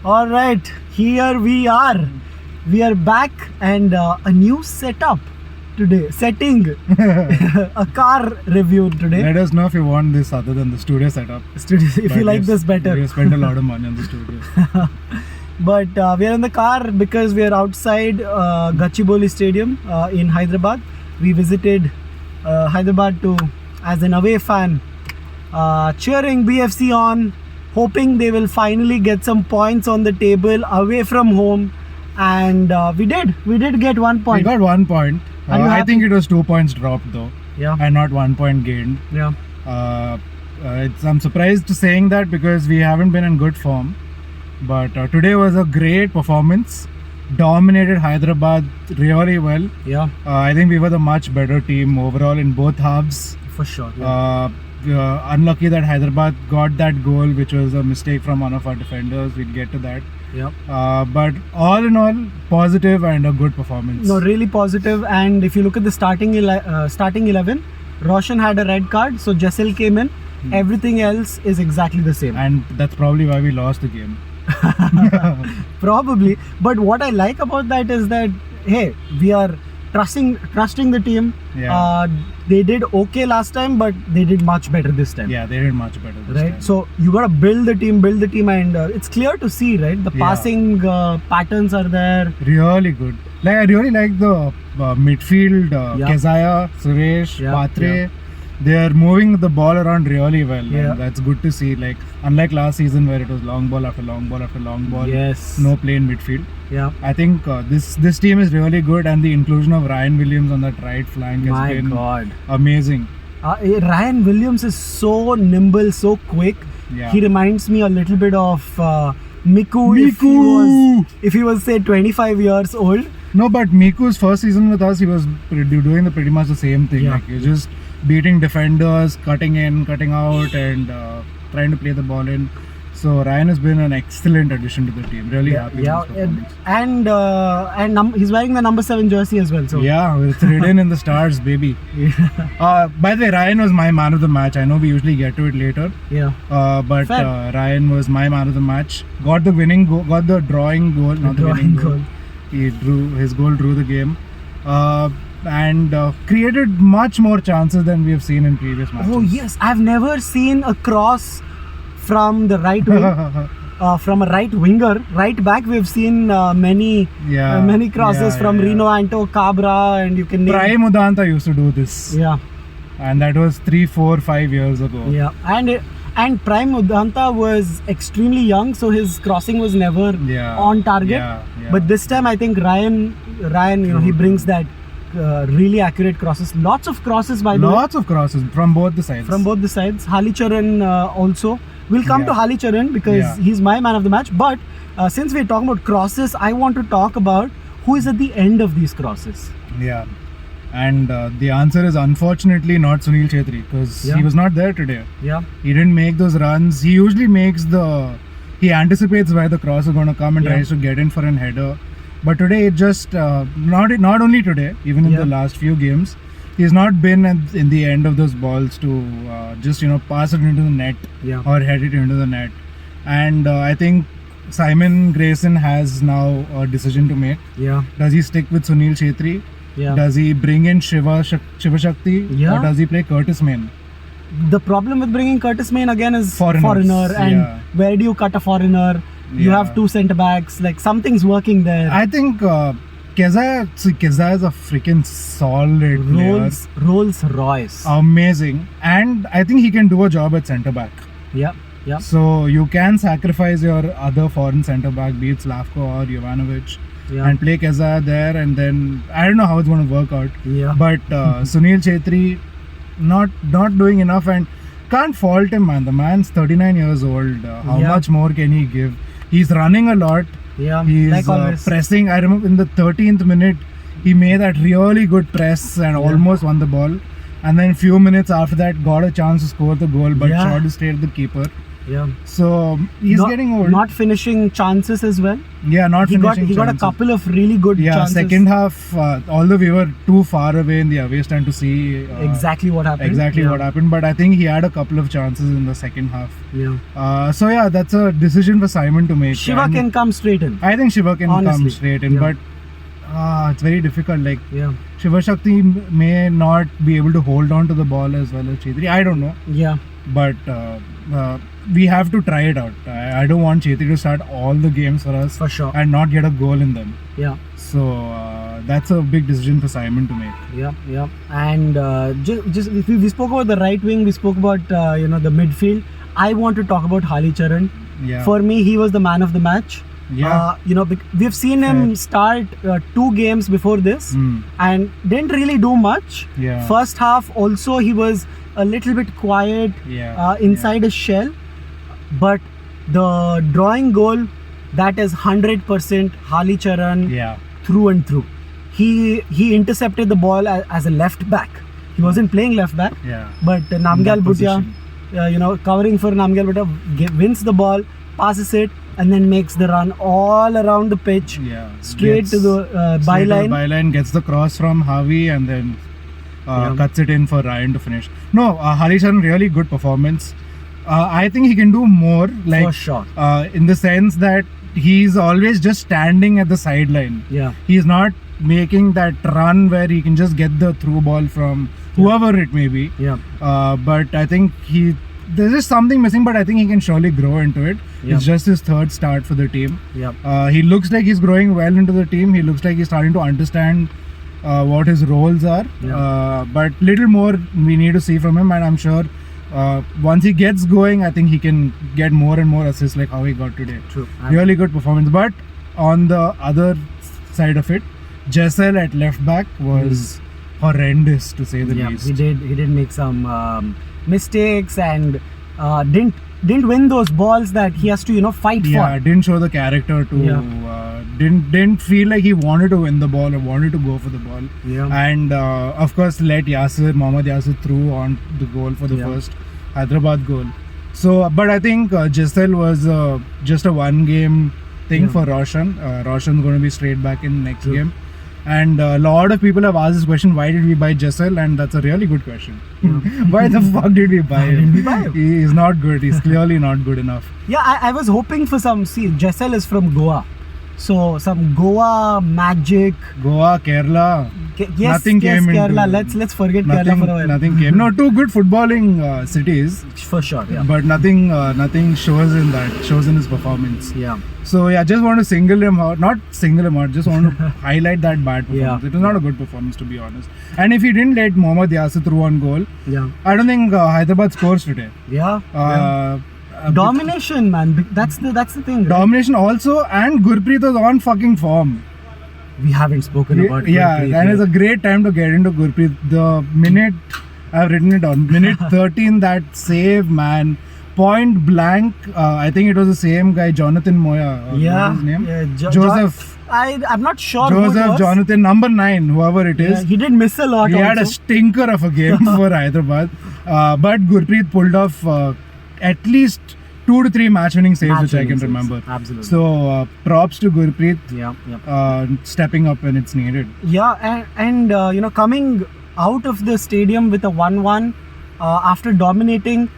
All right, here we are. We are back and a new setup today. Setting a car review today. Let us know if you want this other than the studio setup. If you like this better. We spent a lot of money on the studio. But we are in the car because we are outside Gachibowli Stadium in Hyderabad. We visited Hyderabad as an away fan, cheering BFC on, hoping they will finally get some points on the table away from home. And we did get 1 point. We got 1 point. I think it was 2 points dropped though. Yeah. And not 1 point gained. Yeah. I'm surprised to saying that because we haven't been in good form. But today was a great performance. Dominated Hyderabad really well. Yeah. I think we were the much better team overall in both halves. For sure. Yeah. Unlucky that Hyderabad got that goal, which was a mistake from one of our defenders. We'll get to that. Yep. But all in all, positive and a good performance. No, really positive. And if you look at the starting 11, Roshan had a red card, so Jasil came in. Everything else is exactly the same. And that's probably why we lost the game. Probably. But what I like about that is that, hey, we are trusting the team. Yeah. They did okay last time, but they did much better this time. Yeah, they did much better this time. So you gotta build the team, and it's clear to see, right? The passing patterns are there. Really good. Like I really like the midfield. Kezaya, Suresh, Patre. Yeah. They are moving the ball around really well. Yeah. And that's good to see. Like unlike last season where it was long ball after long ball after long ball. Yes. No play in midfield. Yeah. I think this team is really good, and the inclusion of Ryan Williams on that right flank has been amazing. Ryan Williams is so nimble, so quick. Yeah. He reminds me a little bit of Miku. If he was say 25 years old. No, but Miku's first season with us, he was doing pretty much the same thing. Yeah. Like he's just beating defenders, cutting in, cutting out, and trying to play the ball in. So Ryan has been an excellent addition to the team. Really happy with his performance. And he's wearing the number 7 jersey as well. So yeah, it's written in the stars, baby. By the way, Ryan was my man of the match. I know we usually get to it later. Yeah. But Ryan was my man of the match. Got the winning goal, got the drawing goal, not the winning goal. His goal drew the game. And created much more chances than we have seen in previous matches. Oh yes, I've never seen a cross from the right wing, from a right winger. Right back, we've seen many crosses from Rino Anto, Cabra, and you can name. Prime Udanta used to do this. Yeah. And that was 3, 4, 5 years ago. Yeah, and Prime Udanta was extremely young, so his crossing was never on target. Yeah. But this time, I think Ryan, he brings that. Really accurate crosses. Lots of crosses, by the way. Lots of crosses from both the sides. Hali Charan also. We'll come to Hali Charan because he's my man of the match. But since we're talking about crosses, I want to talk about who is at the end of these crosses. Yeah. And the answer is unfortunately not Sunil Chhetri because he was not there today. Yeah. He didn't make those runs. He usually he anticipates where the cross is going to come and tries to get in for an header. But today it just not only today, even in the last few games, he's not been in the end of those balls to just pass it into the net or head it into the net. And I think Simon Grayson has now a decision to make. Yeah. Does he stick with Sunil Chhetri? Yeah. Does he bring in Shiva Shakti? Yeah. Or does he play Curtis Main? The problem with bringing Curtis Main again is foreigner, and where do you cut a foreigner? You have 2 centre backs, like something's working there. I think Kezaya is a freaking solid player. Rolls Royce. Amazing. And I think he can do a job at centre back. Yeah. So you can sacrifice your other foreign centre back, be it Slavko or Jovanovic, and play Kezaya there, and then I don't know how it's going to work out. Yeah. But Sunil Chhetri not doing enough, and can't fault him, man. The man's 39 years old. How much more can he give? He's running a lot. Yeah, he's pressing. I remember in the 13th minute, he made that really good press and almost won the ball. And then a few minutes after that, got a chance to score the goal, but shot straight at the keeper. Yeah. So he's getting old. Not finishing chances as well. Yeah, not He finishing got a chances. couple of really good chances. Second half, although we were too far away in the away stand to see exactly what happened. what happened, but I think he had a couple of chances in the second half. Yeah. So yeah, that's a decision for Simon to make. Shiva And can come straight in. I think Shiva can Honestly. come straight in, but it's very difficult. Like Shiva Shakti may not be able to hold on to the ball as well as Chetri. I don't know. Yeah. But we have to try it out. I don't want Chetri to start all the games for us For sure. and not get a goal in them. Yeah. So that's a big decision for Simon to make. Yeah. And just we spoke about the right wing. We spoke about the midfield. I want to talk about Hali Charan. Yeah. For me, he was the man of the match. Yeah. We've seen him start 2 games before this and didn't really do much. Yeah. First half also he was a little bit quiet inside his shell, but the drawing goal, that is 100% Hali Charan through and through. He intercepted the ball as a left back. He wasn't playing left back, but Namgyal Bhutia, covering for Namgyal Bhutia, wins the ball, passes it, and then makes the run all around the pitch, straight to the byline. Byline, gets the cross from Javi and then cuts it in for Ryan to finish. No, Hali Charan, really good performance. I think he can do more, like For sure. In the sense that he's always just standing at the sideline. Yeah. He's not making that run where he can just get the through ball from whoever it may be. Yeah. But I think there's just something missing, but I think he can surely grow into it. It's just his third start for the team. He looks like he's growing well into the team. He looks like he's starting to understand what his roles are. But little more we need to see from him, and I'm sure once he gets going, I think he can get more and more assists like how he got today. True. Really good performance. But on the other side of it, Jessel at left back was horrendous, to say the least. He did make some mistakes and didn't win those balls that he has to fight for. Didn't show the character to didn't feel like he wanted to win the ball or wanted to go for the ball. And of course let Mohammad Yasir through on the goal for the first Hyderabad goal. So but I think Jessel was just a one game thing for Roshan. Roshan's going to be straight back in next game. And a lot of people have asked this question, why did we buy Jessel? And that's a really good question. Why the fuck did we buy him? He is not good. He's clearly not good enough. Yeah, I was hoping for some. See, Jessel is from Goa. So some Goa magic. Goa, Kerala. Nothing came Kerala. into Let's forget Kerala for a while. Nothing came. No, two good footballing cities. For sure, yeah. But nothing shows in that. Shows in his performance. Yeah. So yeah, just want to single him out. Not single him out. Just want to highlight that bad performance. It was not a good performance, to be honest. And if he didn't let Mohammad Yasir through on goal, I don't think Hyderabad scores today. Domination, man. That's the thing. Right? Domination also, and Gurpreet was on fucking form. We haven't spoken about Gurpreet. And it's a great time to get into Gurpreet. The minute, I've written it down, minute 13, that save, man. Point blank, I think it was the same guy, Jonathan Moya. What was his name? Joseph. I'm not sure. Joseph, Jonathan, number 9, whoever it is. He did miss a lot. He had a stinker of a game for Hyderabad. But Gurpreet pulled off at least 2 to 3 match-winning saves, which I can remember. Absolutely. So props to Gurpreet. Stepping up when it's needed. Yeah, and coming out of the stadium with a 1-1 after dominating.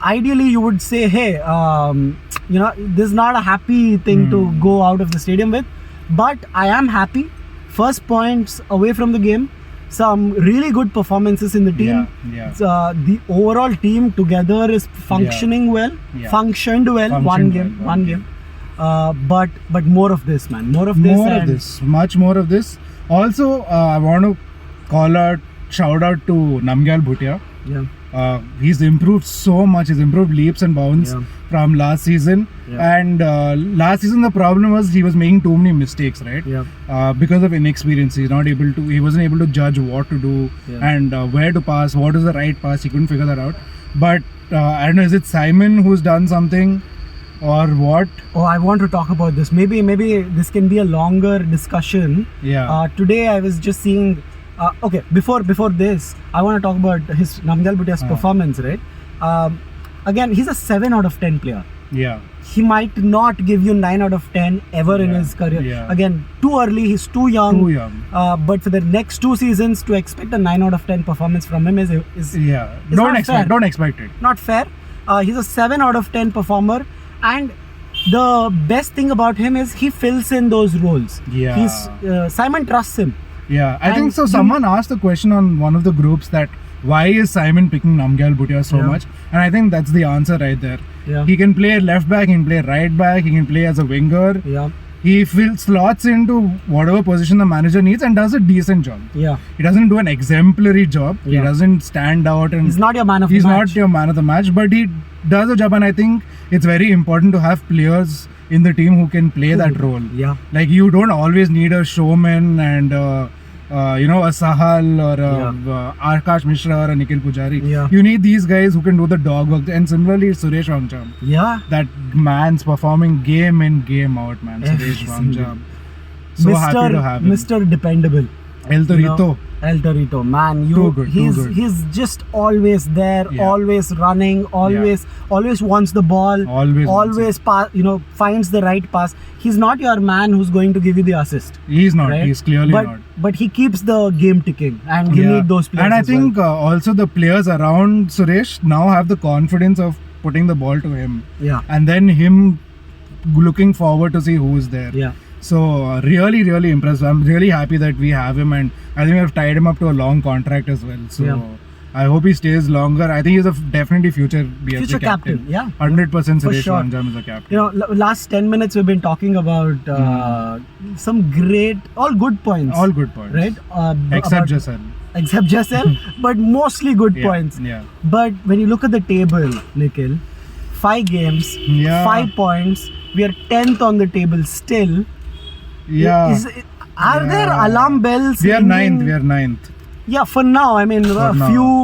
Ideally, you would say, hey, this is not a happy thing to go out of the stadium with, but I am happy. First points away from the game. Some really good performances in the team. The overall team together is functioning well. Functioned well. One game. But more of this, man. More of this. Much more of this. Also, I want to shout out to Namgyal Bhutia. He's improved so much. He's improved leaps and bounds from last season. And last season the problem was he was making too many mistakes, right? Because of inexperience, he wasn't able to judge what to do and where to pass, what is the right pass. He couldn't figure that out. But I don't know, is it Simon who's done something or what? Oh, I want to talk about this. Maybe this can be a longer discussion. Today I was just seeing. Before this, I want to talk about his Namgyal Bhutia's performance, right? again, he's a 7 out of 10 player. Yeah. He might not give you 9 out of 10 ever in his career. Yeah. Again, too early, he's too young. Too young. But for the next 2 seasons, to expect a 9 out of 10 performance from him is Don't expect it. Not fair. He's a 7 out of 10 performer, and the best thing about him is he fills in those roles. Yeah. Simon trusts him. Yeah, I think so. Someone asked the question on one of the groups that why is Simon picking Namgyal Bhutia so much? And I think that's the answer right there. Yeah. He can play left back, he can play right back, he can play as a winger. Yeah. He slots into whatever position the manager needs and does a decent job. Yeah. He doesn't do an exemplary job. He doesn't stand out, and he's not your man of the match. He's not your man of the match, but he does a job, and I think it's very important to have players in the team who can play that role. Yeah. Like, you don't always need a showman and a Sahal or Akash Mishra or a Nikhil Pujari. Yeah. You need these guys who can do the dog work. And similarly, Suresh Wangcham. Yeah. That man's performing game in, game out, man. Suresh Wangcham. So happy to have him. Mr. Dependable. El Torito. El Torito, man, Too good. He's just always there, always running, always wants the ball, always pass, finds the right pass. He's not your man who's going to give you the assist. He's not. Right? He's clearly not. But he keeps the game ticking, and you need those players. And I think also the players around Suresh now have the confidence of putting the ball to him. Yeah. And then him looking forward to see who is there. Yeah. So really, really impressed. I'm really happy that we have him, and I think we've tied him up to a long contract as well. So I hope he stays longer. I think he's definitely future BFC captain. Yeah, 100% Suresh sure. Wangcham is a captain. Last 10 minutes we've been talking about some all good points. All good points, right? Except Jaisal, but mostly good points. Yeah. But when you look at the table, Nikhil, 5 games, 5 points. We are 10th on the table still. Yeah. Are there alarm bells? We are 9th. Yeah, for now. I mean,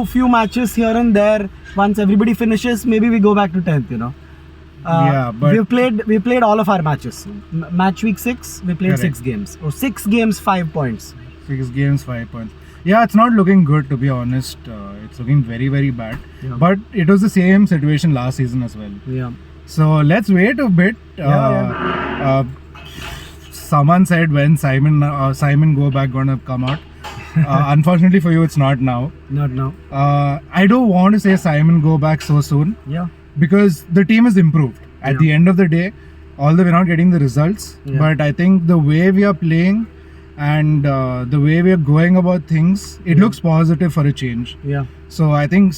few matches here and there. Once everybody finishes, maybe we go back to 10th. But we played all of our matches. Match week 6, we played 6 games. 6 games, 5 points. 6 games, 5 points. Yeah, it's not looking good, to be honest. It's looking very, very bad. Yeah. But it was the same situation last season as well. Yeah. So let's wait a bit. Someone said when Simon Go Back gonna come out. Unfortunately for you, it's not now. Not now. I don't want to say Simon Go Back so soon. Yeah. Because the team has improved. At the end of the day, although we're not getting the results, but I think the way we are playing and the way we are going about things, it looks positive for a change. Yeah. So I think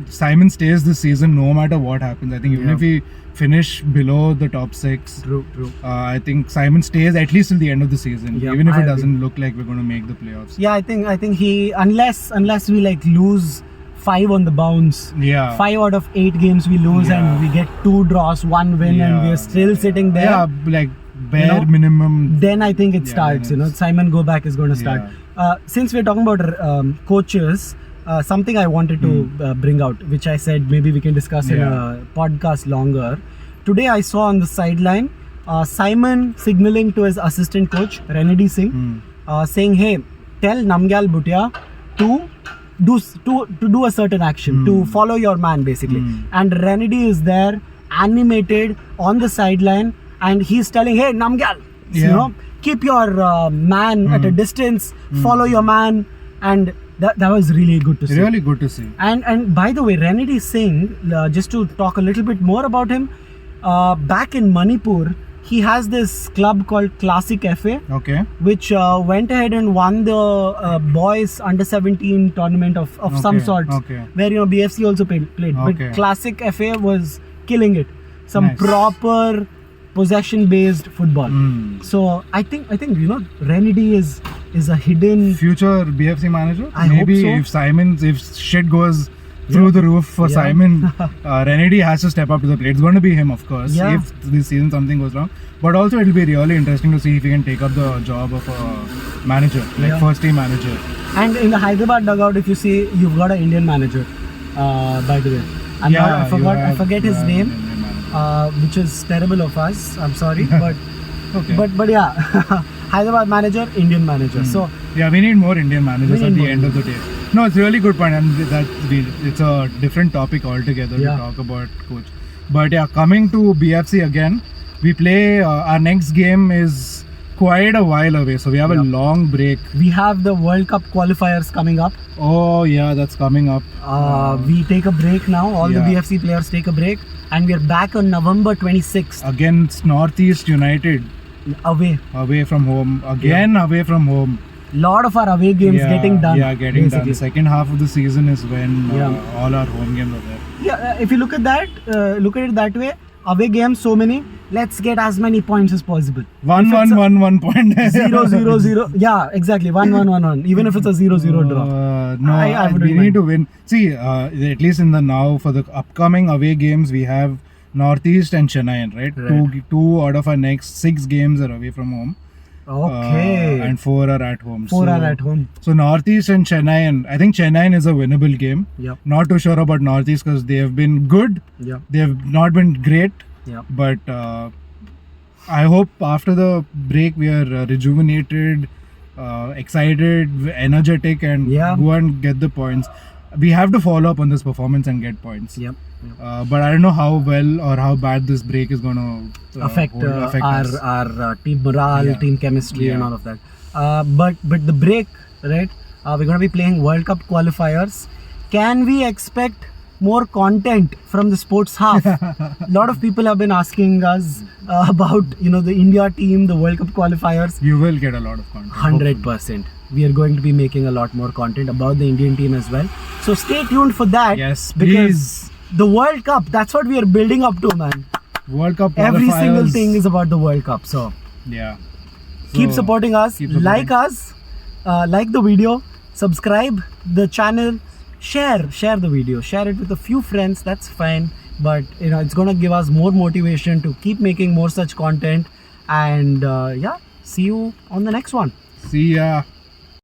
Simon stays this season no matter what happens. I think even if we finish below the top 6, true. I think Simon stays at least till the end of the season, even if it doesn't look like we're going to make the playoffs. Yeah, I think he unless we lose 5 on the bounce. Yeah. 5 out of 8 games we lose and we get 2 draws, 1 win, and we're still sitting there. Yeah, like bare minimum. Then I think it starts. Simon Go Back is going to start. Since we're talking about coaches. Something I wanted to bring out, which I said maybe we can discuss in a podcast longer. Today I saw on the sideline Simon signaling to his assistant coach Renedy Singh, saying, "Hey, tell Namgyal Bhutia to do a certain action, to follow your man, basically." And Renedy is there, animated on the sideline, and he's telling, "Hey, Namgyal, keep your man at a distance, follow your man," and that was really good to see. Really good to see. And by the way, Renedy Singh, just to talk a little bit more about him, back in Manipur, he has this club called Classic FA, which went ahead and won the boys under 17 tournament of some sorts, where BFC also played. But Classic FA was killing it. Some proper possession-based football. So I think Renedy is a hidden future BFC manager. I Maybe hope so. if shit goes through the roof for Simon, Renedy has to step up to the plate. It's going to be him, of course, if this season something goes wrong. But also it'll be really interesting to see if he can take up the job of a manager, first team manager. And in the Hyderabad dugout, if you see, you've got an Indian manager, by the way. I forget his name, which is terrible of us. I'm sorry, but but yeah, Hyderabad manager, Indian manager. So we need more Indian managers at the end of the day. No, it's really good point, and it's a different topic altogether to talk about, coach. But yeah, coming to BFC again, we play. Our next game is quite a while away, so we have a long break. We have the World Cup qualifiers coming up. Oh yeah, that's coming up. We take a break now. All the BFC players take a break, and we are back on November 26th against Northeast United. Away from home. Away from home. Lot of our away games getting done. Yeah, getting done. The second half of the season is when all our home games are there. Yeah, if you look at it that way, away games so many. Let's get as many points as possible. 1 point. 0-0-0. Yeah, exactly. 1-1-1-1. Even if it's a 0-0 draw. No, we need to win. See, at least in the now for the upcoming away games, we have Northeast and Chennai, right? Two out of our next 6 games are away from home. Okay. And 4 are at home. Four are at home. So Northeast and Chennai, and I think Chennai is a winnable game. Yep. Not too sure about Northeast because they have been good. Yep. They have not been great. Yep. But I hope after the break we are rejuvenated, excited, energetic, and go and get the points. We have to follow up on this performance and get points. Yep. But I don't know how well or how bad this break is going to affect our team morale, team chemistry, and all of that. But the break, right? We're going to be playing World Cup qualifiers. Can we expect more content from the sports half? A lot of people have been asking us about the India team, the World Cup qualifiers. You will get a lot of content. 100%. We are going to be making a lot more content about the Indian team as well. So stay tuned for that. Yes, because the World Cup, that's what we are building up to, man. World Cup qualifiers. Every single thing is about the World Cup. So keep supporting us. Like us. Like the video. Subscribe the channel. Share the video. Share it with a few friends. That's fine. But it's gonna give us more motivation to keep making more such content. And see you on the next one. See ya.